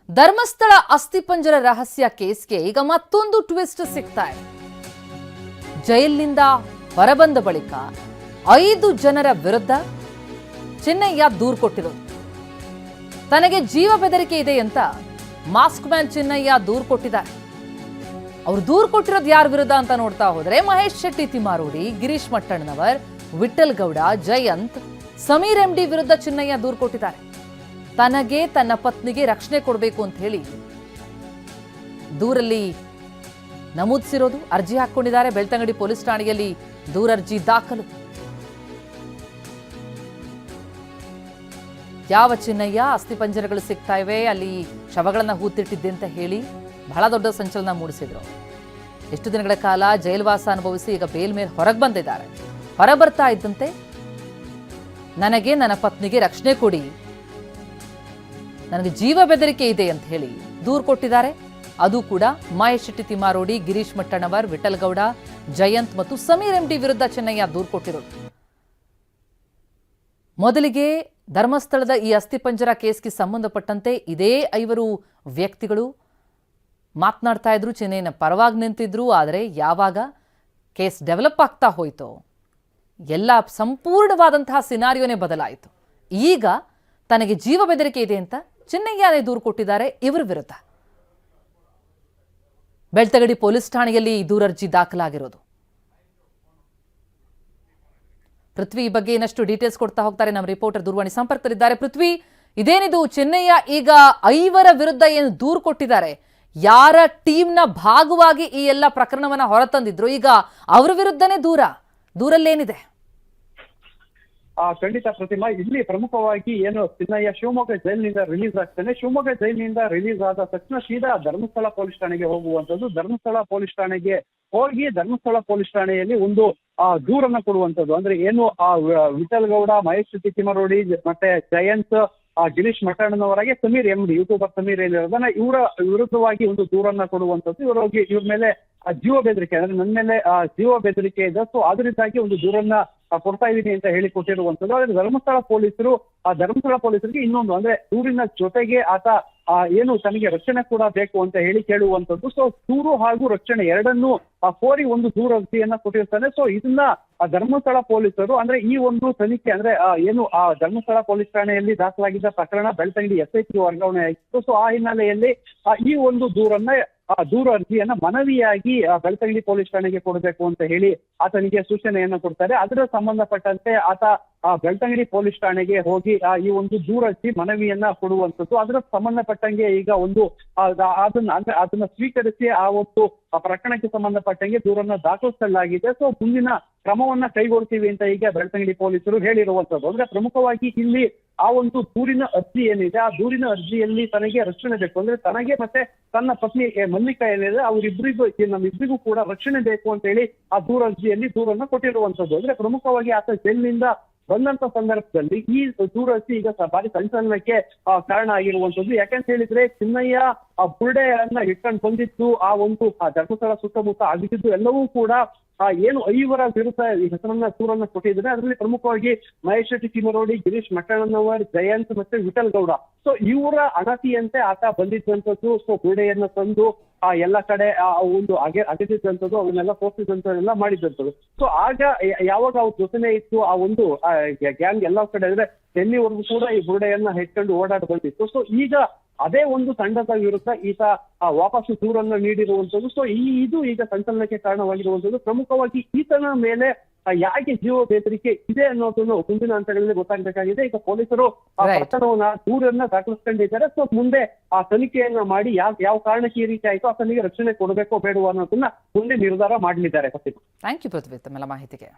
ಧರ್ಮಸ್ಥಳ ಅಸ್ಥಿಪಂಜರ ರಹಸ್ಯ ಕೇಸ್ಗೆ ಈಗ ಮತ್ತೊಂದು ಟ್ವಿಸ್ಟ್ ಸಿಗ್ತಾ ಇದೆ. ಜೈಲಿನಿಂದ ಹೊರಬಂದ ಬಳಿಕ 5 ಜನರ ವಿರುದ್ಧ ಚಿನ್ನಯ್ಯ ದೂರು ಕೊಟ್ಟಿರೋದು. ತನಗೆ ಜೀವ ಬೆದರಿಕೆ ಇದೆ ಅಂತ ಮಾಸ್ಕ್ ಮ್ಯಾನ್ ಚಿನ್ನಯ್ಯ ದೂರು ಕೊಟ್ಟಿದ್ದಾರೆ. ಅವರು ದೂರು ಕೊಟ್ಟಿರೋದು ಯಾರ ವಿರುದ್ಧ ಅಂತ ನೋಡ್ತಾ ಹೋದ್ರೆ ಮಹೇಶ್ ಶೆಟ್ಟಿ ತಿಮಾರೋಡಿ, ಗಿರೀಶ್ ಮಟ್ಟಣ್ಣನವರ್, ವಿಠಲ್ ಗೌಡ, ಜಯಂತ್, ಸಮೀರ್ ಎಂಡಿ ವಿರುದ್ಧ ಚಿನ್ನಯ್ಯ ದೂರು ಕೊಟ್ಟಿದ್ದಾರೆ. ತನಗೆ ತನ್ನ ಪತ್ನಿಗೆ ರಕ್ಷಣೆ ಕೊಡಬೇಕು ಅಂತ ಹೇಳಿ ದೂರಲ್ಲಿ ನಮೂದಿಸಿರೋದು. ಅರ್ಜಿ ಹಾಕೊಂಡಿದ್ದಾರೆ. ಬೆಳ್ತಂಗಡಿ ಪೊಲೀಸ್ ಠಾಣೆಯಲ್ಲಿ ದೂರರ್ಜಿ ದಾಖಲು. ಯಾವ ಚಿನ್ನಯ್ಯ ಅಸ್ಥಿಪಂಜರಗಳು ಸಿಗ್ತಾ ಇವೆ, ಅಲ್ಲಿ ಶವಗಳನ್ನ ಹೂತಿಟ್ಟಿದ್ದೆ ಅಂತ ಹೇಳಿ ಬಹಳ ದೊಡ್ಡ ಸಂಚಲನ ಮೂಡಿಸಿದ್ರು. ಎಷ್ಟು ದಿನಗಳ ಕಾಲ ಜೈಲ್ವಾಸ ಅನುಭವಿಸಿ ಈಗ ಬೇಲ್ ಮೇಲೆ ಹೊರಗೆ ಬಂದಿದ್ದಾರೆ. ಹೊರ ಬರ್ತಾ ಇದ್ದಂತೆ ನನಗೆ ನನ್ನ ಪತ್ನಿಗೆ ರಕ್ಷಣೆ ಕೊಡಿ, ನನಗೆ ಜೀವ ಬೆದರಿಕೆ ಇದೆ ಅಂತ ಹೇಳಿ ದೂರು ಕೊಟ್ಟಿದ್ದಾರೆ. ಅದು ಕೂಡ ಮಹೇಶ್ ಶೆಟ್ಟಿ ತಿಮಾರೋಡಿ, ಗಿರೀಶ್ ಮಟ್ಟಣ್ಣವರ್, ವಿಠಲ್ ಗೌಡ, ಜಯಂತ್ ಮತ್ತು ಸಮೀರ್ ಎಂಡಿ ವಿರುದ್ಧ ಚಿನ್ನಯ್ಯ ದೂರು ಕೊಟ್ಟಿರೋದು. ಮೊದಲಿಗೆ ಧರ್ಮಸ್ಥಳದ ಈ ಅಸ್ಥಿಪಂಜರ ಕೇಸ್ಗೆ ಸಂಬಂಧಪಟ್ಟಂತೆ ಇದೇ 5 ವ್ಯಕ್ತಿಗಳು ಮಾತನಾಡ್ತಾ ಇದ್ರು, ಚಿನ್ನಯ್ಯನ ಪರವಾಗಿ ನಿಂತಿದ್ರು. ಆದರೆ ಯಾವಾಗ ಕೇಸ್ ಡೆವಲಪ್ ಆಗ್ತಾ ಹೋಯಿತೋ ಎಲ್ಲ ಸಂಪೂರ್ಣವಾದಂತಹ ಸಿನಾರಿಯೋನೇ ಬದಲಾಯಿತು. ಈಗ ತನಗೆ ಜೀವ ಬೆದರಿಕೆ ಇದೆ ಅಂತ ಚಿನ್ನಯ್ಯನೇ ದೂರು ಕೊಟ್ಟಿದ್ದಾರೆ ಇವರ ವಿರುದ್ಧ. ಬೆಳ್ತಂಗಡಿ ಪೊಲೀಸ್ ಠಾಣೆಯಲ್ಲಿ ದೂರರ್ಜಿ ದಾಖಲಾಗಿರೋದು. ಪೃಥ್ವಿ ಈ ಬಗ್ಗೆ ಇನ್ನಷ್ಟು ಡೀಟೇಲ್ಸ್ ಕೊಡ್ತಾ ಹೋಗ್ತಾರೆ. ನಮ್ಮ ರಿಪೋರ್ಟರ್ ದೂರವಾಣಿ ಸಂಪರ್ಕದಲ್ಲಿದ್ದಾರೆ. ಪೃಥ್ವಿ, ಇದೇನಿದು ಚಿನ್ನಯ್ಯ ಈಗ 5 ವಿರುದ್ಧ ಏನು ದೂರು ಕೊಟ್ಟಿದ್ದಾರೆ? ಯಾರ ಟೀಮ್ನ ಭಾಗವಾಗಿ ಈ ಎಲ್ಲ ಪ್ರಕರಣವನ್ನ ಹೊರತಂದಿದ್ರು, ಈಗ ಅವರ ವಿರುದ್ಧನೇ ದೂರಲ್ಲೇನಿದೆ? ಖಂಡಿತ ಪ್ರತಿಮಾ, ಇಲ್ಲಿ ಪ್ರಮುಖವಾಗಿ ಏನು ಚಿನ್ನಯ್ಯ ಶಿವಮೊಗ್ಗ ಜೈಲಿನಿಂದ ರಿಲೀಸ್ ಆಗ್ತಾನೆ. ಶಿವಮೊಗ್ಗ ಜೈಲಿನಿಂದ ರಿಲೀಸ್ ಆದ ತಕ್ಷಣ ಸೀದಾ ಧರ್ಮಸ್ಥಳ ಪೊಲೀಸ್ ಠಾಣೆಗೆ ಹೋಗುವಂತದ್ದು. ಧರ್ಮಸ್ಥಳ ಪೊಲೀಸ್ ಠಾಣೆಗೆ ಹೋಗಿ ಧರ್ಮಸ್ಥಳ ಪೊಲೀಸ್ ಠಾಣೆಯಲ್ಲಿ ಒಂದು ದೂರನ್ನ ಕೊಡುವಂತದ್ದು. ಅಂದ್ರೆ ಏನು ವಿಠಲ್ ಗೌಡ, ಮಹೇಶ್ ಶೆಟ್ಟಿ ತಿಮಾರೋಡಿ ಮತ್ತೆ ಜಯಂತ್, ಗಿರೀಶ್ ಮಟ್ಟಣ್ಣನವರಾಗೆ ಸಮೀರ್ ಎಂಡಿ, ಯೂಟ್ಯೂಬರ್ ಸಮೀರ್ ಏನಿರೋದನ್ನ ಇವರ ವಿರುದ್ಧವಾಗಿ ಒಂದು ದೂರನ್ನ ಕೊಡುವಂತದ್ದು. ಇವ್ರ ಮೇಲೆ ಜೀವ ಬೆದರಿಕೆ, ಅಂದ್ರೆ ನನ್ನ ಮೇಲೆ ಜೀವ ಬೆದರಿಕೆ ಇದೆ, ಸೊ ಅದರಿಂದಾಗಿ ಒಂದು ದೂರನ್ನ ಕೊಡ್ತಾ ಇದೀನಿ ಅಂತ ಹೇಳಿ ಕೊಟ್ಟಿರುವಂತದ್ದು. ಆದ್ರೆ ಧರ್ಮಸ್ಥಳ ಪೊಲೀಸರಿಗೆ ಇನ್ನೊಂದು, ಅಂದ್ರೆ ದೂರಿನ ಜೊತೆಗೆ ಆತ ಏನು ತನಗೆ ರಕ್ಷಣೆ ಕೂಡ ಬೇಕು ಅಂತ ಹೇಳಿ ಕೇಳುವಂತದ್ದು. ಸೊ ದೂರು ಹಾಗೂ ರಕ್ಷಣೆ ಎರಡನ್ನೂ ಕೋರಿ ಒಂದು ದೂರ ಅರ್ಜಿಯನ್ನ ಕೊಟ್ಟಿರ್ತಾನೆ. ಸೊ ಇದನ್ನ ಧರ್ಮಸ್ಥಳ ಪೊಲೀಸರು, ಅಂದ್ರೆ ಈ ಒಂದು ತನಿಖೆ, ಅಂದ್ರೆ ಏನು ಧರ್ಮಸ್ಥಳ ಪೊಲೀಸ್ ಠಾಣೆಯಲ್ಲಿ ದಾಖಲಾಗಿದ್ದ ಪ್ರಕರಣ ಬೆಳ್ತಂಗಡಿ SIT ವರ್ಗಾವಣೆ ಆಗಿತ್ತು. ಸೊ ಆ ಹಿನ್ನೆಲೆಯಲ್ಲಿ ಈ ಒಂದು ದೂರ ಅರ್ಜಿಯನ್ನ ಮನವಿಯಾಗಿ ಬೆಳ್ತಂಗಡಿ ಪೊಲೀಸ್ ಠಾಣೆಗೆ ಕೊಡಬೇಕು ಅಂತ ಹೇಳಿ ಆತನಿಗೆ ಸೂಚನೆಯನ್ನ ಕೊಡ್ತಾರೆ. ಅದರ ಸಂಬಂಧಪಟ್ಟಂತೆ ಆತ ಬೆಳ್ತಂಗಡಿ ಪೊಲೀಸ್ ಠಾಣೆಗೆ ಹೋಗಿ ಈ ಒಂದು ದೂರ ಅರ್ಜಿ ಮನವಿಯನ್ನ ಕೊಡುವಂಥದ್ದು. ಅದರ ಸಂಬಂಧಪಟ್ಟಂಗೆ ಈಗ ಒಂದು ಅದನ್ನ ಸ್ವೀಕರಿಸಿ ಆ ಒಂದು ಪ್ರಕರಣಕ್ಕೆ ಸಂಬಂಧಪಟ್ಟಂಗೆ ದೂರನ್ನ ದಾಖಲಿಸಲಾಗಿದೆ. ಸೊ ಮುಂದಿನ ಕ್ರಮವನ್ನ ಕೈಗೊಳ್ತೀವಿ ಅಂತ ಈಗ ಬೆಳ್ತಂಗಡಿ ಪೊಲೀಸರು ಹೇಳಿರುವಂತದ್ದು. ಅಂದ್ರೆ ಪ್ರಮುಖವಾಗಿ ಇಲ್ಲಿ ಆ ಒಂದು ದೂರಿನ ಅರ್ಜಿ ಏನಿದೆ, ಆ ದೂರಿನ ಅರ್ಜಿಯಲ್ಲಿ ತನಗೆ ರಕ್ಷಣೆ ಬೇಕು, ಅಂದ್ರೆ ತನಗೆ ಮತ್ತೆ ತನ್ನ ಪತ್ನಿ ಮಲ್ಲಿಕಾ ಏನಿದೆ ನಮ್ಮಿಬ್ಬರಿಗೂ ಕೂಡ ರಕ್ಷಣೆ ಬೇಕು ಅಂತ ಹೇಳಿ ಆ ದೂರ ಅರ್ಜಿಯಲ್ಲಿ ದೂರನ್ನ ಕೊಟ್ಟಿರುವಂತದ್ದು. ಅಂದ್ರೆ ಪ್ರಮುಖವಾಗಿ ಆತ ಜೈಲಿನಿಂದ ಬಂದಂತ ಸಂದರ್ಭದಲ್ಲಿ ಈ ದೂರ ಅರ್ಜಿ ಈಗ ಭಾರಿ ಸಂಚಲನಕ್ಕೆ ಕಾರಣ ಆಗಿರುವಂತದ್ದು. ಯಾಕಂತ ಹೇಳಿದ್ರೆ ಚಿನ್ನಯ್ಯ ಬುರುಡೆಯನ್ನ ಇಟ್ಕೊಂಡು ಬಂದಿದ್ದು, ಆ ಒಂದು ಧರ್ಮಸ್ಥಳ ಸುತ್ತಮುತ್ತ ಆಗಿದ್ದು ಎಲ್ಲವೂ ಕೂಡ ಏನು 5 ವಿರುದ್ಧ ಈ ಹೆಸರನ್ನ ದೂರನ್ನ ಕೊಟ್ಟಿದ್ದಾರೆ. ಅದರಲ್ಲಿ ಪ್ರಮುಖವಾಗಿ ಮಹೇಶ್ ಶೆಟ್ಟಿ ತಿಮಾರೋಡಿ, ಗಿರೀಶ್ ಮಟ್ಟಣ್ಣನವರ್, ಜಯಂತ್ ಮತ್ತೆ ವಿಠಲ್ ಗೌಡ. ಸೊ ಇವರ ಅಣತಿಯಂತೆ ಆತ ಬಂದಿದ್ದಂಥದ್ದು. ಸೊ ಬುರುಡೆಯನ್ನ ತಂದು ಎಲ್ಲ ಕಡೆ ಒಂದು ಅಗೆದಿದ್ದಂಥದ್ದು, ಅವನ್ನೆಲ್ಲ ತೋರಿಸಿದಂಥದ್ದೆಲ್ಲ ಮಾಡಿದಂಥದ್ದು. ಸೊ ಆಗ ಯಾವಾಗ ಅವ್ರ ಜೊತೆನೆ ಇತ್ತು ಆ ಒಂದು ಗ್ಯಾಂಗ್ ಎಲ್ಲ ಕಡೆ, ಅಂದ್ರೆ ಡೆಲ್ಲಿವರೆಗೂ ಕೂಡ ಈ ಬುರುಡೆಯನ್ನ ಇಟ್ಕೊಂಡು ಓಡಾಡಿ ಬಂದಿತ್ತು. ಸೊ ಈಗ ಅದೇ ಒಂದು ತಂಡದ ವಿರುದ್ಧ ಈತ ವಾಪಸ್ಸು ದೂರನ್ನ ನೀಡಿರುವಂತದ್ದು. ಸೊ ಇದು ಈಗ ಸಂಚಲನಕ್ಕೆ ಕಾರಣವಾಗಿರುವಂತದ್ದು. ಪ್ರಮುಖವಾಗಿ ಈತನ ಮೇಲೆ ಯಾಕೆ ಜೀವ ಬೆದರಿಕೆ ಇದೆ ಅನ್ನೋದನ್ನು ಮುಂದಿನ ಹಂತಗಳಲ್ಲಿ ಗೊತ್ತಾಗಬೇಕಾಗಿದೆ. ಈಗ ಪೊಲೀಸರು ಪ್ರಕರಣವನ್ನ ದೂರನ್ನ ದಾಖಲಿಸಿಕೊಂಡಿದ್ದಾರೆ. ಸೊ ಮುಂದೆ ಆ ತನಿಖೆಯನ್ನ ಮಾಡಿ ಯಾವ ಕಾರಣಕ್ಕೆ ಈ ರೀತಿ ಆಯ್ತು, ಆತನಿಗೆ ರಕ್ಷಣೆ ಕೊಡಬೇಕೋ ಬೇಡವೋ ಅನ್ನೋದನ್ನ ಮುಂದೆ ನಿರ್ಧಾರ ಮಾಡಲಿದ್ದಾರೆ. ಥ್ಯಾಂಕ್ ಯು ಪೃಥ್ವಿ ತಮ್ಮೆಲ್ಲ ಮಾಹಿತಿಗೆ.